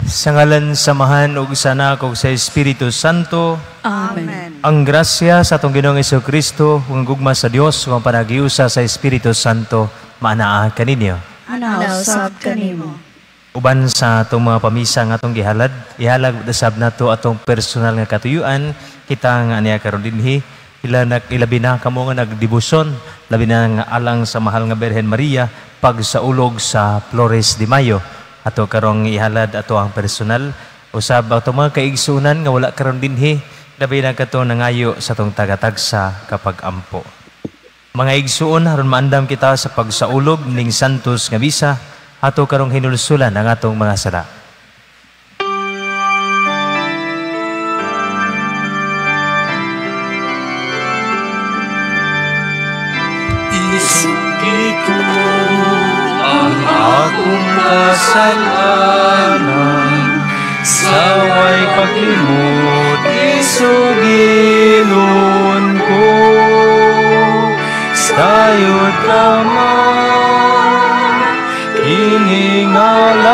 Sa ngalan samahan ug sana kog sa Espiritu Santo. Amen. Ang grasya sa atong Ginoong Jesucristo, ug ang gugma sa Dios, ug ang panagiusa sa Espiritu Santo, maanaa kaninyo. Anausab kanimo. Uban sa atong mga pamisa nga atong gihalad, ihalag dasab nato atong personal nga katuyuan, kita nga niya karon dinhi, ilabi na kamo nga nagdibuson, labi na nga alang sa mahal nga Birhen Maria, pag sa ulog sa Flores de Mayo. Ato karong ihalad ato ang personal, usab ato mga kaigsunan nga wala karon dinhi, labi na kato nangayo sa atong tagatagsa kapag ampo. Mga igsuon, haron maandam kita sa pagsaulog ning Santos nga Misa, ato karong hinulsulan ang atong mga sala. Isugi ko ang akong kasalanan, saway paglimot isugilon ko. Sayod naman, iningalaw,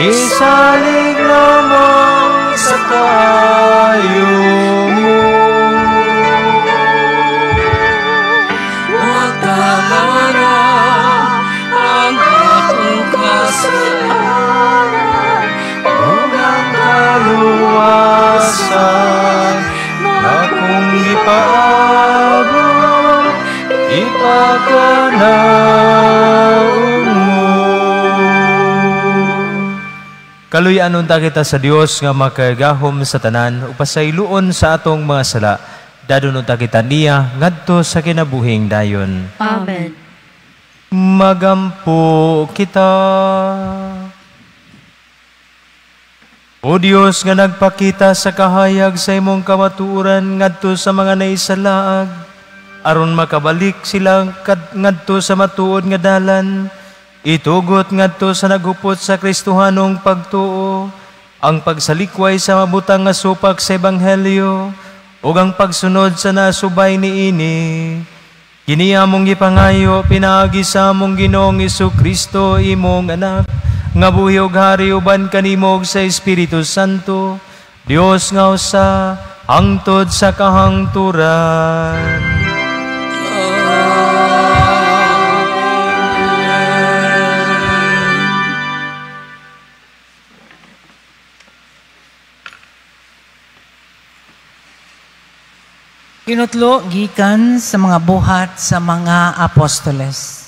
misalig naman sa kayo mo. Watala ang akong kasalanan, ug ang kaluwasan na kung ipaabot, ipakanaon mo. Kaluyan unta kita sa Dios nga makagahom sa tanan, ug pasayloon sa atong mga sala, dadon unta kita niya ngadto sa kinabuhing dayon. Amen. Magampo kita. O Dios nga nagpakita sa kahayag sa imong kamatuoran ngadto sa mga naisalaag, aron makabalik sila ngadto sa matuod nga dalan, itugot ngadto sa naghupot sa Kristohanong pagtuo, ang pagsalikway sa mabutang nga supak sa Ebanghelyo, ug ang pagsunod sa nasubay niini. Kini among gipangayo pinaagi sa among Ginoong Jesucristo, imong anak, nga buhi ug hari uban kanimo sa Espiritu Santo, Dios nga usa, hangtod sa kahangturan. Kinutlo gikan sa mga buhat sa mga apostoles.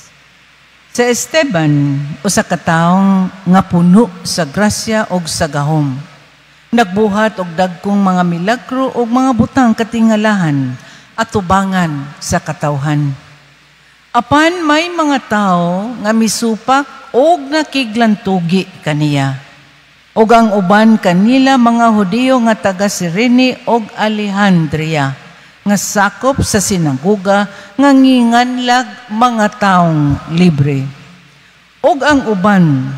Sa Esteban, usa ka tawo nga puno sa grasya ug sa gahom. Nagbuhat og dagkong mga milagro ug mga butang katingalahan at tubangan sa katawhan. Apan may mga tawo nga misupak og nakiglantugi kaniya. Ug ang uban kanila mga Hudiyo nga taga Cirene ug Alejandria, nga sakop sa sinagoga nga nginganlag mga taong libre. Ug ang uban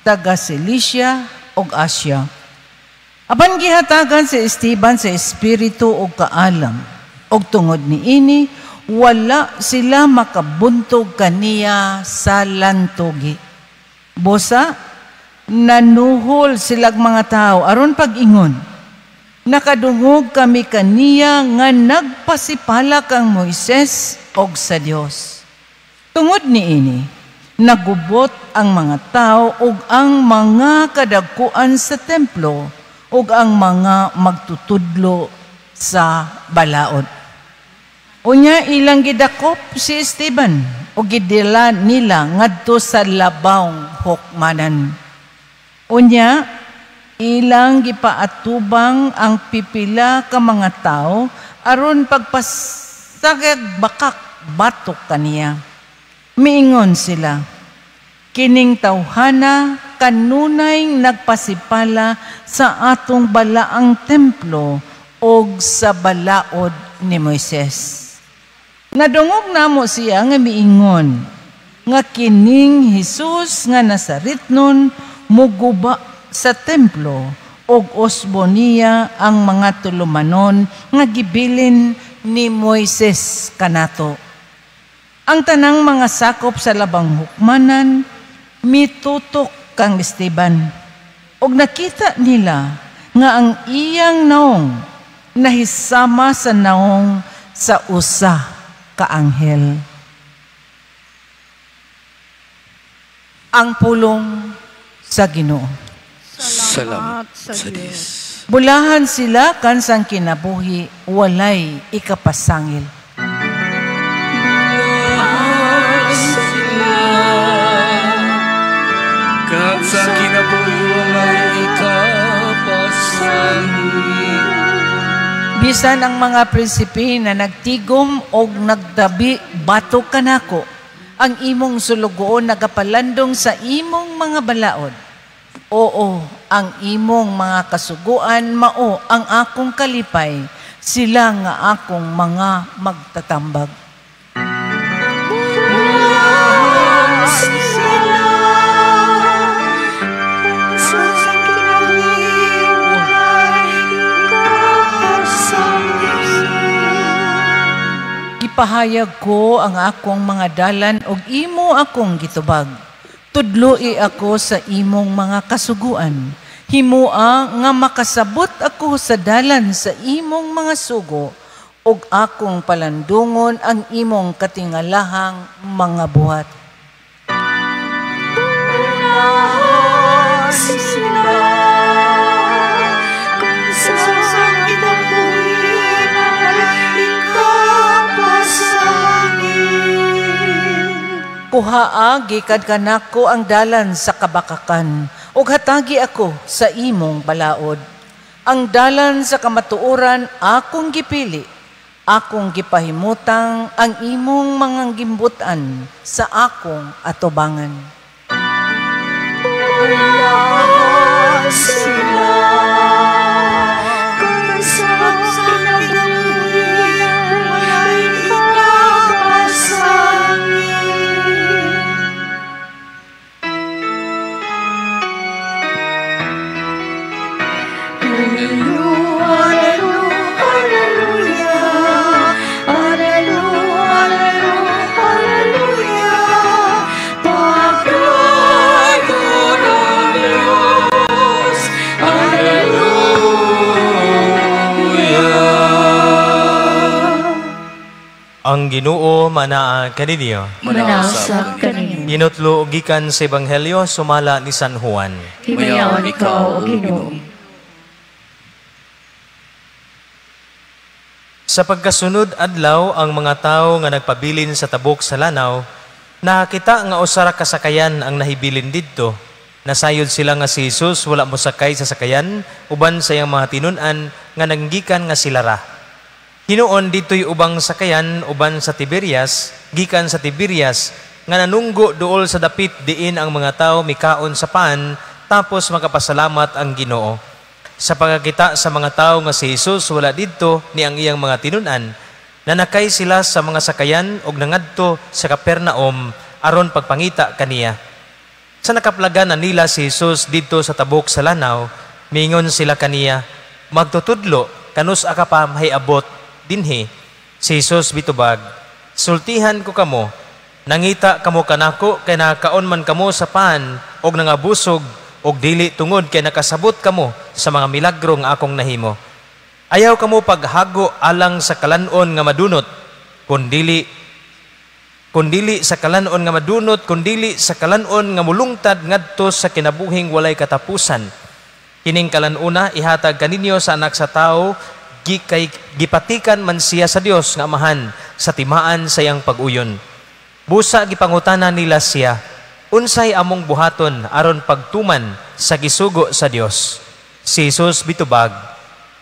taga Cilicia ug Asia. Apan gihatagan si Esteban sa espiritu ug kaalam, ug tungod niini wala sila makabuntog kaniya sa lantugi. Bosa nanuhol silag mga tao aron pag-ingon, nakadungog kami kaniya nga nagpasipala kang Moises og sa Dios. Tungod niini, nagubot ang mga tao ug ang mga kadagkuan sa templo ug ang mga magtutudlo sa balaod. Unya ilang gidakop si Esteban ug gidila nila ngadto sa labawng hukmanan. Unya ilang gipaatubang ang pipila ka mga tao aron pagpasagag bakak batok kaniya. Miingon sila, kining tawhana kanunay nagpasipala sa atong balaang templo og sa balaod ni Moises. Nadungog namo siya nga miingon nga kining Hesus nga Nazaretnon muguba sa templo og usbo niya ang mga tulumanon nga gibilin ni Moises kanato. Ang tanang mga sakop sa labang hukmanan mitutok kang Esteban. Og nakita nila nga ang iyang naong nahisama sa naong sa usa ka anghel. Ang pulong sa Ginoo. Salamat sa Diyos. Bulahan sila kansang kinabuhi, walay ikapasangil. Sa kinabuhi walay ikapasangil. Bisan ang mga prinsipe na nagtigom og nagdabi bato kanako, ang imong sulugoon nagapalandong sa imong mga balaod. Oo, ang imong mga kasuguan mao ang akong kalipay, sila nga akong mga magtatambag. Gipahayag ko ang akong mga dalan og imo akong gitubag. Tudloi ako sa imong mga kasuguan. Himua nga makasabot ako sa dalan sa imong mga sugo ug akong palandungon ang imong katingalahang mga buhat. Kuhaa gikad kanako ang dalan sa kabakakan ug hatagi ako sa imong balaod. Ang dalan sa kamatuoran akong gipili, akong gipahimutang ang imong mga gimbutan sa akong atubangan. Ang Ginoo manaa kaninyo. Manausap kanimo. Ginutlo og gikan sa Ebanghelyo sumala ni San Juan. Hinayawan ikaw, O Ginoo. Sa pagkasunod adlaw ang mga tawo nga nagpabilin sa tabok sa lanaw, nakakita nga usa ra ka sakayan ang nahibilin didto. Nasayod sila nga si Jesus wala mosakay sa sakayan uban sa iyang mga tinun-an nga nanggikan nga sila ra. Hinuon dito'y ubang sakayan uban sa Tiberias, gikan sa Tiberias, nga nanunggo duol sa dapit diin ang mga tao mikaon sa paan, tapos makapasalamat ang Ginoo. Sa pagkakita sa mga tao nga si Jesus wala didto ni ang iyang mga tinun-an, nanakay sila sa mga sakayan og nangadto sa Kapernaum aron pagpangita kaniya. Sa nakaplagan na nila si Jesus didto sa tabok sa lanaw, mingon sila kaniya, magtutudlo, kanus aka pa mahiabot dinhi. Si Jesus bitubag, sultihan ko kamo, nangita kamo kanako kay nakaon man kamo sa paan og nangabusog og dili tungod kay nakasabot kamo sa mga milagro nga akong nahimo. Ayaw kamo paghago alang sa kalanon nga madunot, kundili sa kalanon nga madunot, kundili sa kalanon nga mulungtad ngadto sa kinabuhing walay katapusan. Kining kalanuna ihatag kaninyo sa anak sa tao, gipatikan man siya sa Dios nga Amahan sa timaan sa iyang pag-uyon. Busa gipangutana nila siya, unsay among buhaton aron pagtuman sa gisugo sa Dios. Si Jesus bitubag,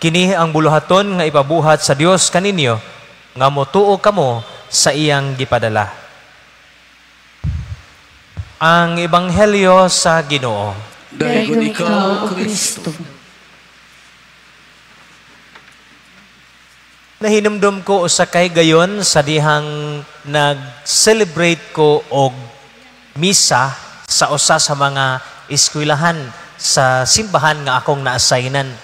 kini ang buluhaton nga ipabuhat sa Dios kaninyo, nga motuo kamo sa iyang gipadala. Ang Ebanghelyo sa Ginoo. Dayon ikaw, O Kristo. Nahinumdum ko usa kay gayon sa dihang nag-celebrate ko og misa sa usa sa mga eskwelahan sa simbahan nga akong na-assignan.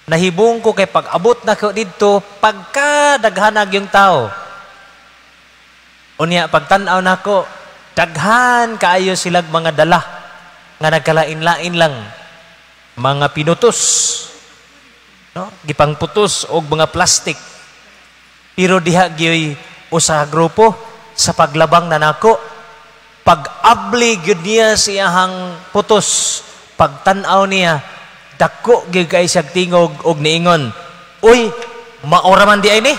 Nahibong ko kay pag-abot na ko didto pagkadaghanag yung tao. Unya pagtan-aw nako, daghan kaayo silag mga dala nga nagkalain-lain lang mga pinutos, no? Gipang putos og mga plastic. Pero diha gyoy usa ka grupo sa paglabang na nako, pag-abli gyud niya siyahang putos, pagtan-aw niya dako gyud kay siya tingog og niingon, uy, maora man di ay ni,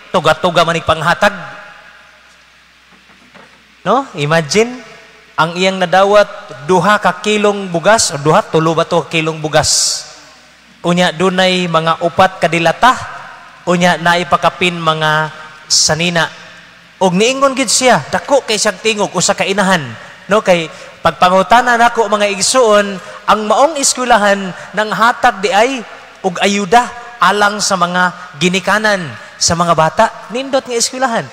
tuga-tuga man panghatag. No? Imagine, ang iyang nadawat, 2 ka kilong bugas, o 2, 3 ba to kilong bugas. Unya, dunay mga 4 kadilata, unya, naipakapin mga sanina. Og niingon gid siya, dako kay siyang tingog, usa ka inahan. No? Kay, pagpangutanan ako mga igsuon, ang maong eskwelahan nang hatag di ay, og ayuda, alang sa mga ginikanan, sa mga bata, nindot nga eskwelahan.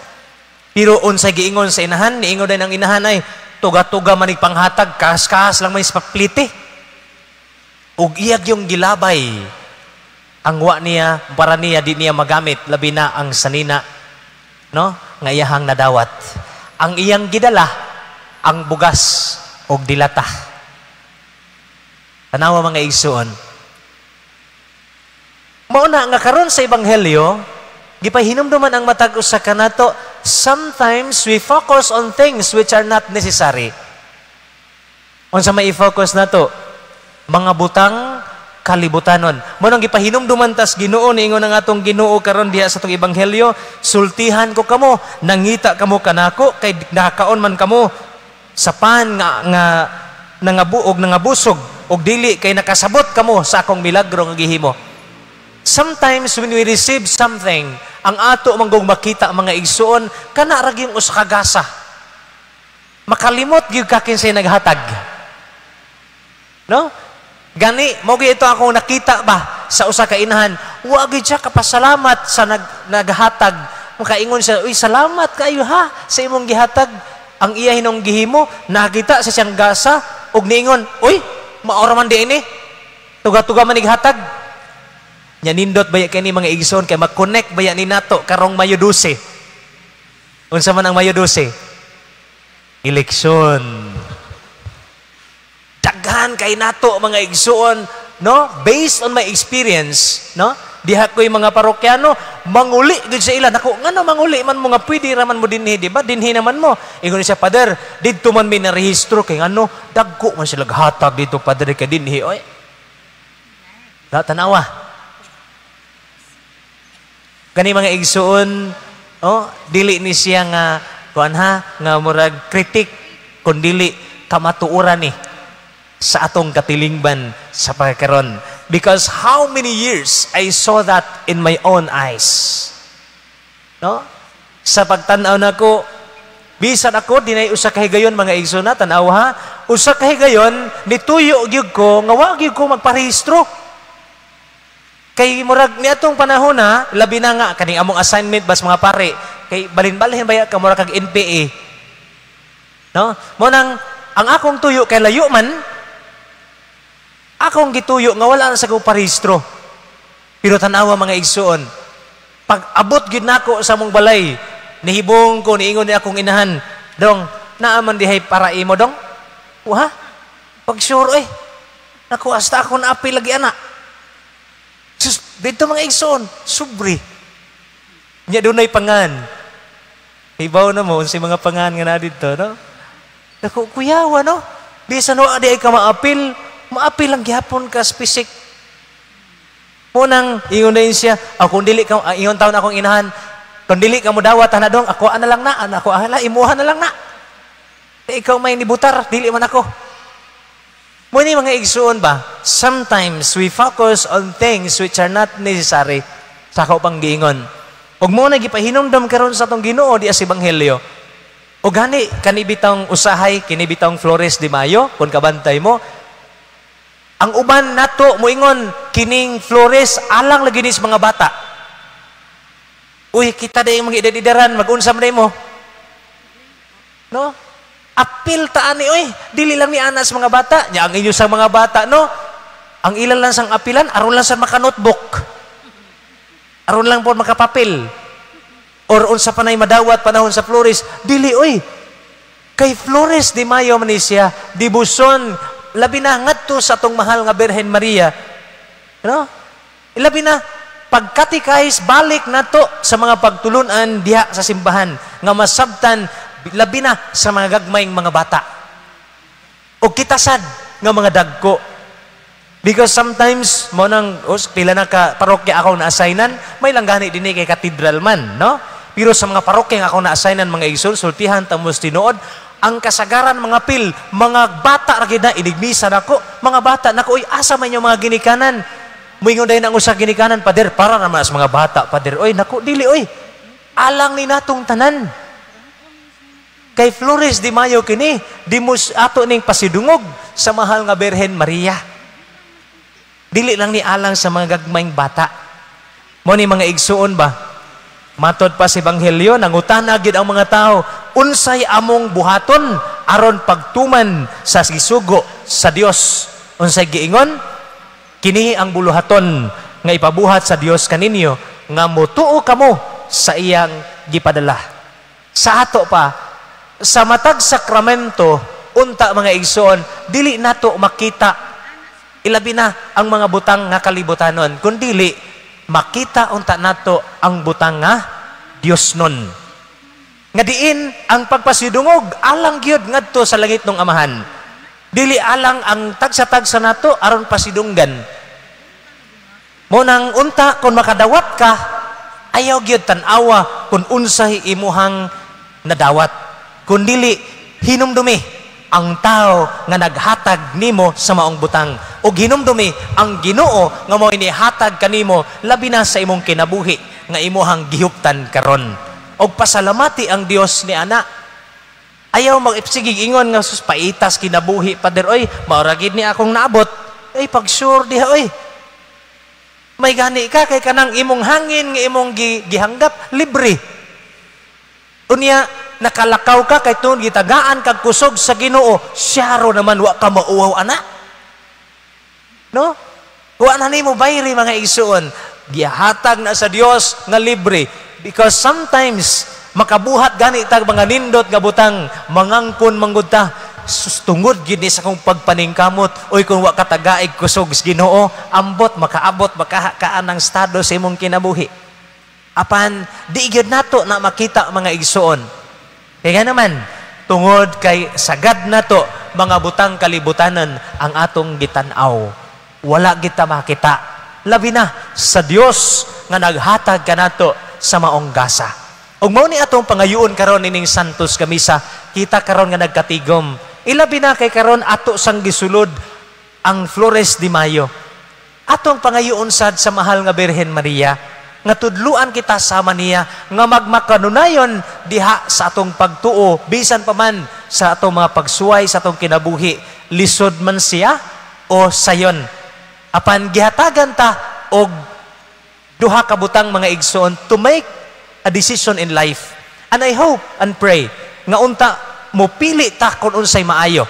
Pero unsay giingon sa inahan, niingon din ang inahan ay, tuga-tuga manig panghatag, kahas-kahas lang may paplite. Ug iyag yung gilabay. Ang wa niya, para niya, di niya magamit, labi na ang sanina, no? Nga iyahang nadawat. Ang iyang gidala, ang bugas, ug dilata. Tanawa mga igsuon. Mauna nga karon sa Ebanghelyo, gipahinumduman ang matag usa kanato, sometimes we focus on things which are not necessary. Unsa may i-focus nato? Mga butang kalibutanon. Mo nang gipahinumduman tas Ginoo, niingon ang atong Ginoo karon diha sa atong Ebanghelyo, sultihan ko kamo, nangita kamo kanako kay nakakaon man kamo sa pan nga nangabuog nangabusog og dili kay nakasabot kamo sa akong milagro nga gihimo. Sometimes when we receive something, ang ato manggong makita mga igsuon, kana ra gyud usa ka gasa. Makalimot gyud ka kinsay naghatag. No? Gani mo gyud ito akong nakita ba sa usa ka inahan, wa gyud siya kapasalamat sa naghatag. Makaingon siya, uy, salamat kayo ha sa imong gihatag. Ang iya hinong gihimo, nakita sa siyang gasa ug niingon, uy, maora man di ini. Tuga-tuga man ighatag. Nya nindot baya kini mga igsoon kay mag-connect baya ni nato karong Mayo 12. Unsa man ang Mayo 12? Eleksyon. Daghan kay nato mga igsoon, no? Based on my experience, no? Diha ko'y mga parokyano, manguli gud sa ila. Nako, ngano manguli man mo nga pwede raman mo dinhi, di ba? Dinhi naman mo. Ingon siya, Pader, didto man mi na rehistro kay ngano, dagko man sila hatag dito, Pader, kay dinhi. Oy. Tanawa. Kani mga igsuon, oh, dili ni siya nga kuan ha, nga murag kritik kun dili kamatuoran ni sa atong katilingban sa pagkaron. Because how many years I saw that in my own eyes. No? Sa pagtan-aw nako, bisan ako dinay usa ka higayon mga igsoon na tan-aw ha, usa ka higayon nituyo gyud ko nga wa gyud ko magparehistro. Kay murag niatong panahon na, labi na nga, kaning among assignment bas mga pare, kay balin-balhin baya ka murag kag NPA. No? Mo nang, ang akong tuyo kay layo man, akong gituyo nga wala na sa kong parehistro. Pero tanawa mga igsuon, pag abot gyud nako sa mong balay, nihibong ko, niingon ni akong inahan, dong, naaman dihay para imo dong? Wah, pag sure naku, hasta ako na-apil lagi anak. Sus, dito mga igsoon, subri. Nya dunay pangan. Ibaw na mo, si mga pangan nga na dito, no? Naku, kuyawa, no? Bisan no, adi ay ka maapil lang gihapon ka spisik. Munang, ingon na yun siya, kung dili ka, ingon taon akong inahan, kung dili ka mo dawat, dong, ako na lang na, ako imuha na lang na. Ikaw may nibutar, dili man ako. Muna mga igsuon ba, sometimes we focus on things which are not necessary sa kaupang giingon. Huwag muna gipahinumdum karon sa atong Ginoo di as Ebanghelyo. O gani, kanibitang usahay, kinibitang Flores de Mayo, kung kabantay mo, ang uban nato, muingon, kining Flores, alang lagi ni sa mga bata. Uy, kita na yung mga idadidaran, mag-unsam na mo. No? Apil taan ni, oy, dili lang ni anas mga bata. Nya ang inyo sang mga bata, no? Ang ilan lang sang apilan, aron lang sa maka-notebook. Aron lang po makapapil. Or unsa panay madawat panahon sa Flores, dili, oy. Kay Flores de Mayo man siya, dibuson, labi na ngadto sa atong mahal nga Birhen Maria, no? Ilabi na pagkatikais balik nato sa mga pagtulunan diha sa simbahan nga masabtan labi na sa mga gagmayng mga bata. O kitasad nga mga dagko. Because sometimes mo nang pila na ka parokya ako na assignan, may langgani dinhi kay cathedral man, no? Pero sa mga parokya nga ako na assignan mga igsoon, sultihan tamos tinuod, ang kasagaran mga pil, mga bata ra gid na inigmisa nako, mga bata nako, oy asa man yung mga ginikanan. Moingon dahil ang usa ginikanan, pader, para naman sa mga bata, pader, oy nako dili, oy alang ni natong tanan. Kay Flores de Mayo kini, di mo ato ning pasidungog sa mahal nga Birhen Maria. Dili lang ni alang sa mga gagmayng bata. Mo ni mga igsuon ba? Matod pa sa Ebanghelyo, nangutana gid ang mga tao, unsay among buhaton aron pagtuman sa gisugo sa Dios? Unsay giingon? Kini ang buluhaton nga ipabuhat sa Dios kaninyo, nga motuo kamo sa iyang gipadala. Sa ato pa, sa matag sakramento, unta mga igsoon, dili nato makita, ilabi na ang mga butang nga kalibutanon, kundili makita unta nato ang butang nga Dios nun. Nga diin ang pagpasidungog alang gyud ngadto sa langit ng Amahan. Dili alang ang tagsa-tagsa nato aron pasidunggan. Munang unta kung makadawat ka, ayaw gyud tan-awa kung unsay imuhang nadawat. Kundili hinumdumi ang tao nga naghatag nimo sa maong butang, o hinumdumi ang Ginoo nga mo inihatag kanimo labi na sa imong kinabuhi nga imuhang gihuptan karon. Og pasalamati ang Dios ni ana. Ayaw mag-ipsigig ingon nga sus paitas kinabuhi pader, oy maura gid ni akong naabot. Ay pag sure diha, oy may gani ka kay kanang imong hangin nga imong gihanggap libre. Unya nakalakaw ka kay tun gitagaan kag kusog sa Ginoo, syaro naman wa ka mauwaw ana. No? Wa na nimo bayri mga igsoon. Gihatag na sa Dios nga libre, because sometimes makabuhat gani tag mga nindot nga butang, mangangkon manggud ta, sustungod gid ni sa kong pagpaningkamot, oy kung wa ka tagaig kusog sa Ginoo, ambot makaabot makakaan ang estado sa imong kinabuhi. Apan di gyud nato na makita mga igsoon. Kaya naman tungod kay sagad nato mga butang kalibutanan ang atong gitan-aw, wala kita makita labi na sa Dios nga naghatag kanato sa maong gasa. Ug mao ni atong pangayuon karon ining Santos Kamisa, kita karon nga nagkatigom. Ilabi na kay karon ato sang gisulod ang Flores de Mayo. Atong pangayuon sad sa mahal nga Birhen Maria, nga tudluan kita sama niya nga magmakanunayon diha sa atong pagtuo, bisan pa man sa atong mga pagsuway sa atong kinabuhi, lisod man siya o sayon. Apan gihatagan ta og duha ka butang mga igsoon to make a decision in life. And I hope and pray nga unta mopili ta kung unsay maayo.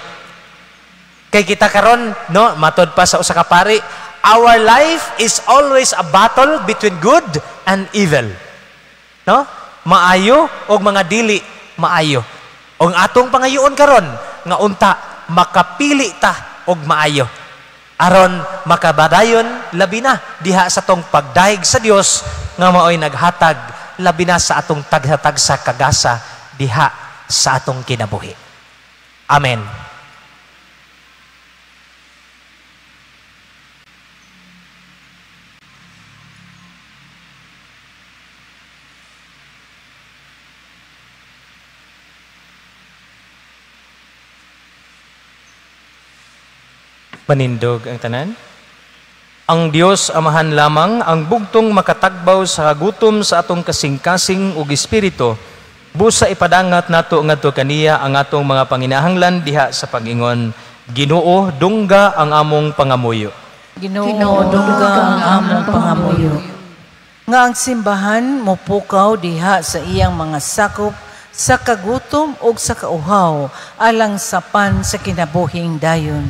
Kay kita karon, no, matod pa sa usa ka pari, our life is always a battle between good and evil. No? Maayo og mga dili maayo. Og atong pangayoon karon nga unta makapili ta og maayo, aron makabadayon labi na diha sa tong pagdaig sa Dios nga maoy naghatag labi na sa atong tagsa-tagsa kagasa diha sa atong kinabuhi. Amen. Manindog ang tanan. Ang Dios Amahan lamang ang bugtong makatagbaw sa gutom sa atong kasing-kasing ug espiritu, busa ipadangat nato ngadto kaniya ang atong mga panginahanglan diha sa pag-ingon, Ginoo dungga ang among pangamuyo. Ginoo dungga ang among pangamuyo. Nga ang simbahan mopukaw diha sa iyang mga sakop sa kagutom ug sa kauhaw alang sapan sa kinabuhing dayon.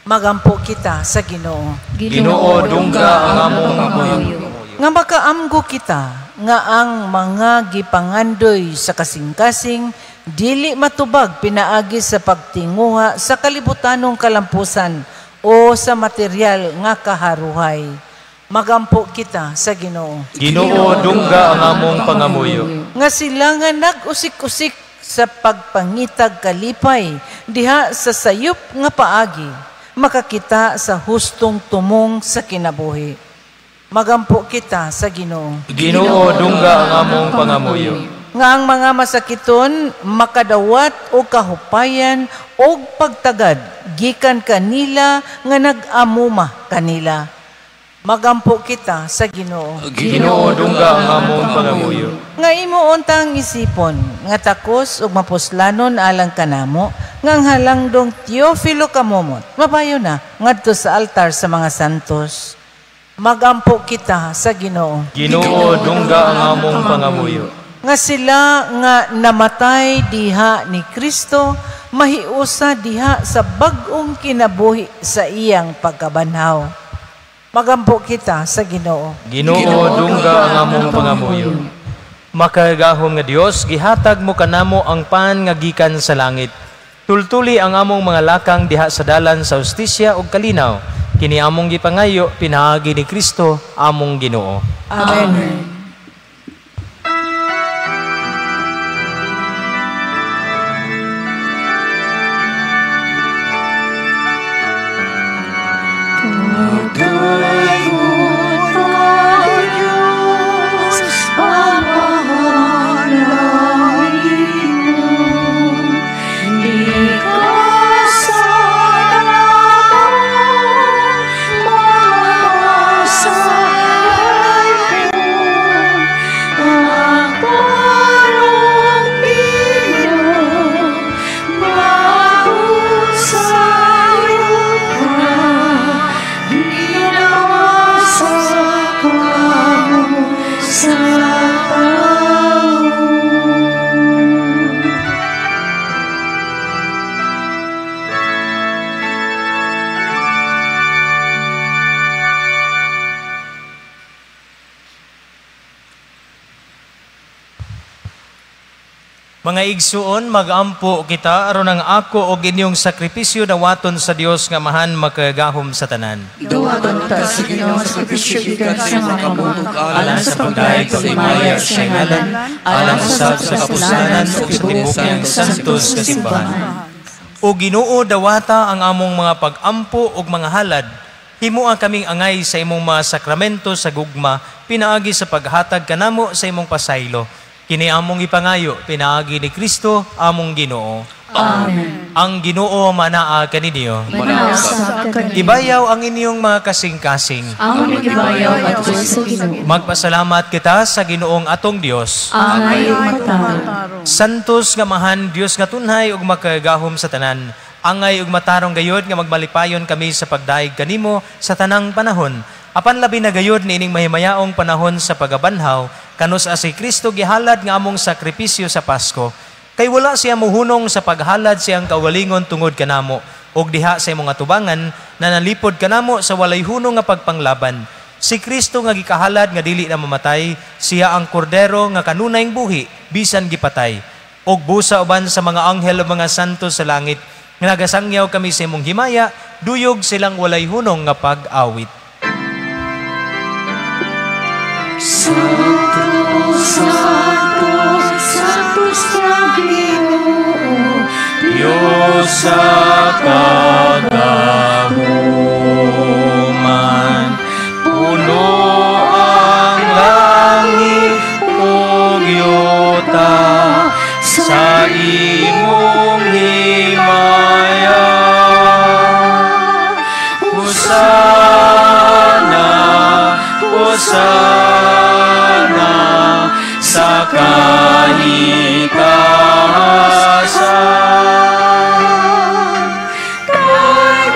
Magampo kita sa Ginoo. Ginoo dungga ang among pangamuyo. Nga makaamgo kita nga ang mga gipangandoy sa kasing-kasing dili matubag pinaagi sa pagtinguha sa kalibutanong kalampusan o sa material nga kaharuhay. Magampo kita sa Ginoo. Ginoo, dungga ang among pangamuyo. Nga sila nga nag-usik-usik sa pagpangitag kalipay diha sa sayop nga paagi, makakita sa hustong tumong sa kinabuhi. Magampo kita sa Ginoo. Ginoo, dungga ang among pangamuyo. Nga ang mga masakiton makadawat o kahupayan o pagtagad gikan kanila nga nag-amuma kanila. Magampo kita sa Ginoo. Ginoo, dungga ang among pangamuyo. Nga imo untang isipon nga takos ug mapuslanon alang kanamo nga ang halangdong Teofilo kamomot. Mabayo na ngadto sa altar sa mga santos. Magampo kita sa Ginoo. Ginoo, dungga ang among pangamuyo. Nga sila nga namatay diha ni Kristo, mahiusa diha sa bag-ong kinabuhi sa iyang pagkabanhaw. Magampo kita sa Ginoo. Ginoo, dungga ang among pangamuyo. Makagahom nga Dios, gihatag mo kanamo ang pan nga gikan sa langit. Tultuli ang among mga lakang diha sa dalan sa hustisya ug kalinaw. Kini among gipangayo pinaagi ni Kristo among Ginoo. Amen. Mga igsuon, magampo kita aron ang ako o inyong sakripisyo na waton sa Dios nga mahan makagahom sa tanan. Duwaton ta sa Ginoo sa sakripisyo gikan sa mga kabutog Alang sa pagdahig pagmaya sa ngalan, alang sa kapuslanan ug sa tibok santos kasimbahan. O Ginoo, dawata ang among mga pag-ampo ug mga halad. Himuha kaming angay sa imong mga sakramento sa gugma, pinaagi sa paghatag kanamo sa imong pasaylo. Kini among ipangayo, pinaagi ni Kristo, among Ginoo. Amen. Ang Ginoo manaa kaninyo. Manasa ka Ibayaw ang inyong mga kasing-kasing. ang ibayaw at sa Ginoo. Magpasalamat kita sa Ginoong atong Dios. Angay mataro. Santos nga mahan Dios nga tunhay ug makagahom sa tanan. Angay ug matarong gayod nga magmalipayon kami sa pagdaig kanimo sa tanang panahon. Apan labi na gayod ni ining mahimayaong panahon sa pagabanhaw, kanus si Kristo gihalad nga among sakripisyo sa Pasko. Kay wala siya muhunong sa paghalad siyang kawalingon tungod kanamo, og diha sa imong atubangan na nalipod kanamo sa walay hunong nga pagpanglaban. Si Kristo nga gikahalad nga dili na mamatay, siya ang kordero nga kanunayng buhi, bisan gipatay. Og busa uban sa mga anghel o mga santos sa langit, nga nagasangyaw kami sa imong himaya, duyog silang walay hunong nga pag-awit. Santos, Santos, Santos na Ginoo, Diyos sa kagahuman, puno ang langit ug yuta sa imong himaya. Hosana, Hosana sa kahitasan. Kay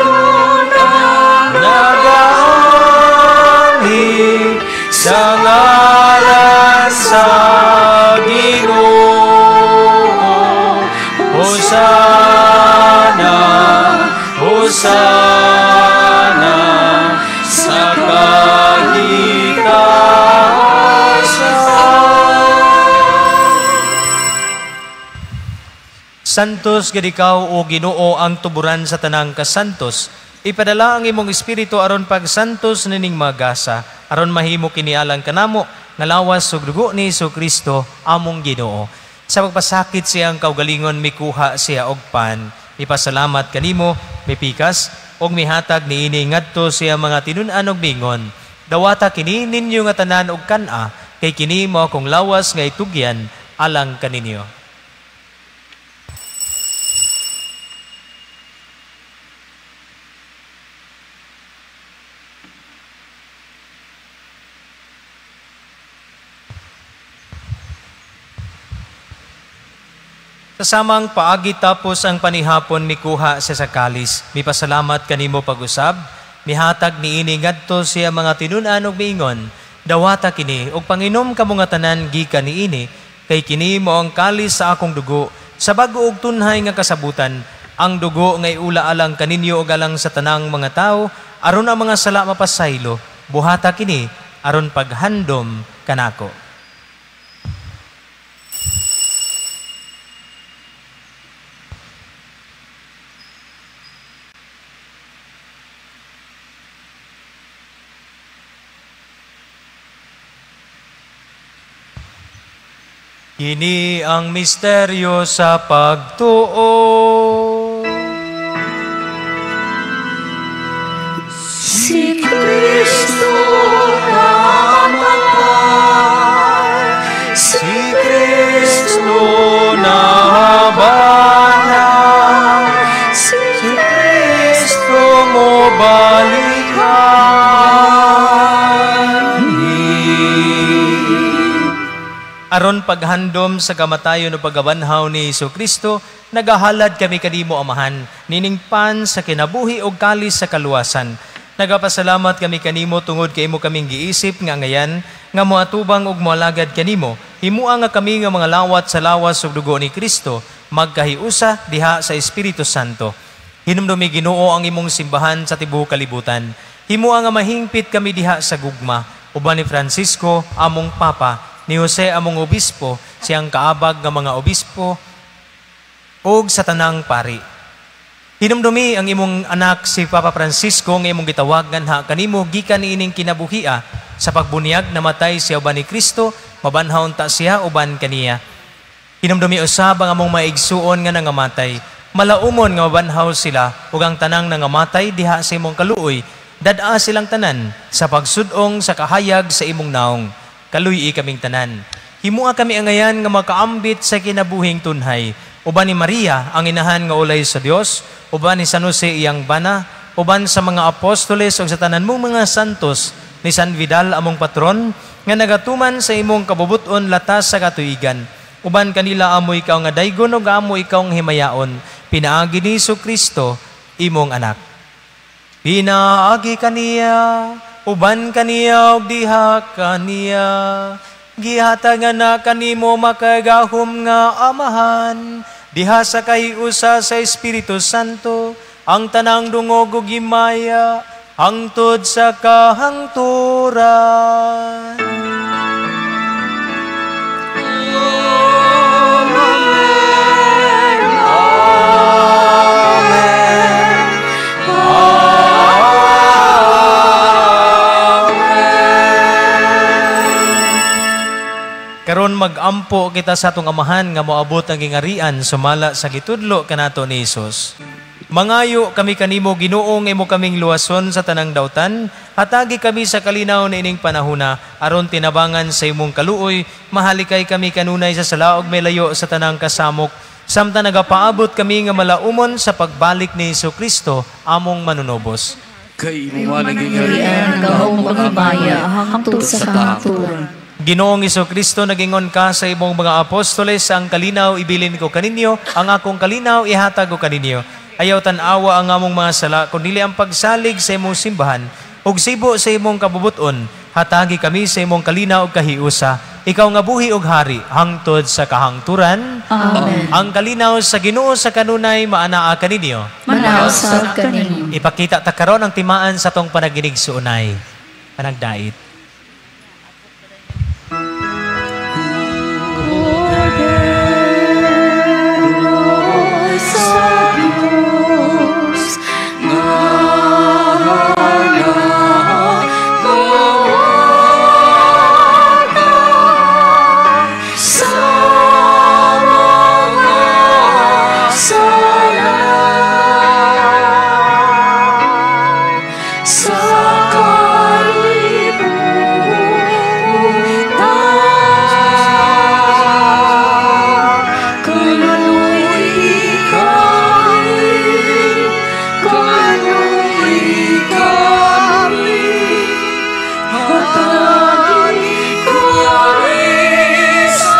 Santos gid ikaw o Ginoo ang tuburan sa tanang kasantos. Ipadala ang imong espiritu aron pagsantos nining magasa, aron mahimo kini alang kanamo nga lawas ug dugo ni Kristo among Ginoo. Sa pagpasakit siyang kaugalingon mikuha siya og pan. Ipasalamat kanimo, mipikas og mihatag niini ngadto siya mga tinun-an og mingon. Dawata kini ninyo nga tanan og kan-a, kay kini mao akong lawas nga itugyan alang kaninyo. Kasamang paagi tapos ang panihapon mikuha sa kalis. Mipasalamat kanimo pag-usab, mihatag niini ngadto siya mga tinun-an og miingon. Dawata kini og panginom kamo nga tanan gikan niini, kay kini mao ang kalis sa akong dugo, sa bag-o og tunhay nga kasabutan. Ang dugo nga iula alang kaninyo og alang sa tanang mga tao, aron ang mga sala mapasaylo. Buhata kini aron paghandom kanako. Kini ang misteryo sa pagtuo. Si Kristo namatay, Si Kristo nahabanang, Si Kristo mo balikan. Aron paghandom sa kamatayon o pagabanhaw ni Kristo, nagahalad kami kanimo amahan, nining pan sa kinabuhi o kalis sa kaluwasan. Nagapasalamat kami kanimo tungod kay imo kaming giisip nga ngayan, nga moatubang og moalagad kanimo. Himua nga kami nga mga lawat sa lawas ug dugo ni Kristo, magkahiusa diha sa Espiritu Santo. Hinumdumi Ginoo ang imong simbahan sa tibuok kalibutan. Himua nga mahingpit kami diha sa gugma, uban ni Francisco among Papa, ni Jose among obispo, siyang kaabag nga mga obispo, ug sa tanang pari. Hinumdumi ang imong anak si Papa Francisco nga imong gitawagan ha kanimo gikan niining kinabuhia sa pagbunyag namatay siya uban ni Kristo, mabanhawon ta siya uban kaniya. Hinumdumi usab ang among maigsuon nga nangamatay, malaumon nga mabanhaw sila ug ang tanang nangamatay diha sa imong kaluoy, dad-a silang tanan sa pagsudong sa kahayag sa imong naong. Kaluy kaming tanan. Himua kami angayan nga makaambit sa kinabuhing tunhay. Uban ni Maria, ang inahan nga ulay sa Dios, uban ni San Jose iyang bana, uban sa mga apostoles o sa tanan mong mga santos, ni San Vidal among patron, nga nagatuman sa imong kabubuton latas sa katuigan. Uban kanila amo ikaw nga daygon o amo ikaw nga himayaon, pinaagi ni Kristo, imong anak. Pinaagi kaniya, uban kaniya og diha kaniya, gihatangan na kanimo makagahom nga amahan, diha sa kahiusa sa Espiritu Santo, ang tanang dungog ug himaya, hangtod sa kahangturan. Karon mag-ampo kita sa atong amahan nga moabot ang gingarian sumala sa gitudlo kanato ni Hesus. Mangayo kami kanimo Ginoo nga imo kaming luwason sa tanang dautan, hatagi kami sa kalinaw na ining panahuna, aron tinabangan sa imong kaluoy, mahalikay kami kanunay sa salaog may layo sa tanang kasamok, samtang nagapaabot kami nga malaumon sa pagbalik ni Kristo among manunobos. Kay imo naging harian, gahong maghimaya, hangtod sa kahangturan. Ginoong Kristo, nagingon ka sa imong mga apostoles, ang kalinaw ibilin ko kaninyo, ang akong kalinaw ihatag ko kaninyo. Ayaw tanawa ang among mga sala, kundi ang pagsalig sa imong simbahan, ug sibo sa imong kabubuton, hatagi kami sa imong kalinaw ug kahiusa. Ikaw nga buhi ug hari, hangtod sa kahangturan. Amen. Ang kalinaw sa Ginoo sa kanunay maanaa kaninyo. Manausab kaninyo. Ipakita ta karon ang timaan sa tong panaginig suunay. Panagdait. sa kalibutan. Kanu'y kami, kanu'y kami, hatagin kami sa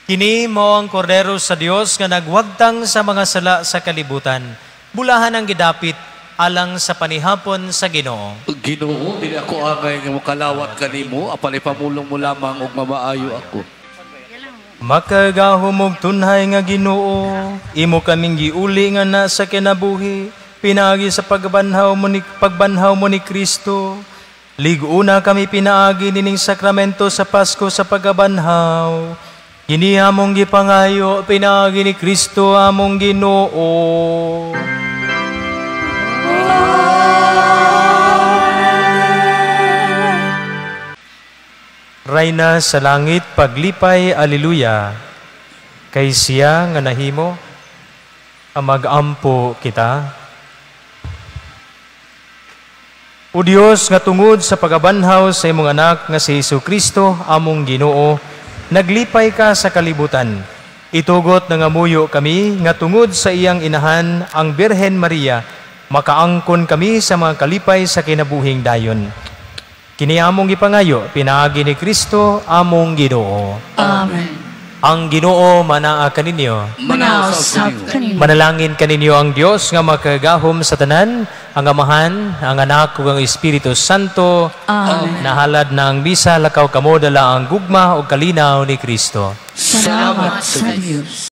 Kini mo ang kordero sa Dios nga nagwagtang sa mga sala sa kalibutan. Bulahan ang gidapit alang sa panihapon sa Ginoo. Ginoo, dili ako angay nga mokalawat kanimo, apan ipamulong mo lamang og mamaayo ako. Makagahom og tunhay nga Ginoo, imo kaming giuli nga na sa kinabuhi, pinaagi sa pagbanhaw mo ni Kristo. Liguna kami pinaagi nining sakramento sa Pasko sa pagbanhaw. Kini among gipangayo, pinaagi ni Kristo among Ginoo. Rayna sa langit paglipay, aleluya. Kay siya nga nahimo, ang mag-ampo kita. O Dios nga tungod sa pagabanhaw sa imong anak nga si Jesucristo among Ginoo, naglipay ka sa kalibutan. Itugot na ngamuyo kami nga tungod sa iyang inahan ang Birhen Maria, makaangkon kami sa mga kalipay sa kinabuhing dayon. Kini among gipangayo, pinaagi ni Kristo among Ginoo. Amen. Ang Ginoo manaa kaninyo. Manausap kanino. Manalangin kaninyo ang Dios nga makagahom sa tanan, ang Amahan, ang Anak ug ang Espiritu Santo. Amen. Nahalad na ang bisa, lakaw kamo dala ang gugma o kalinaw ni Kristo. Salamat sa Diyos.